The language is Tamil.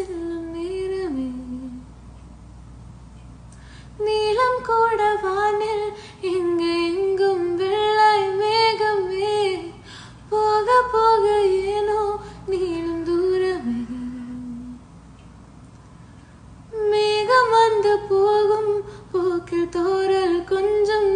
செல்லும் நேரமே நீளம் கூட வானில் இங்கு எங்கும் வெள்ளை மேகமே போக போக ஏனோ நீளும் தூரமே மேகம் வந்து போகும் போக்கில் தோறல் கொஞ்சம்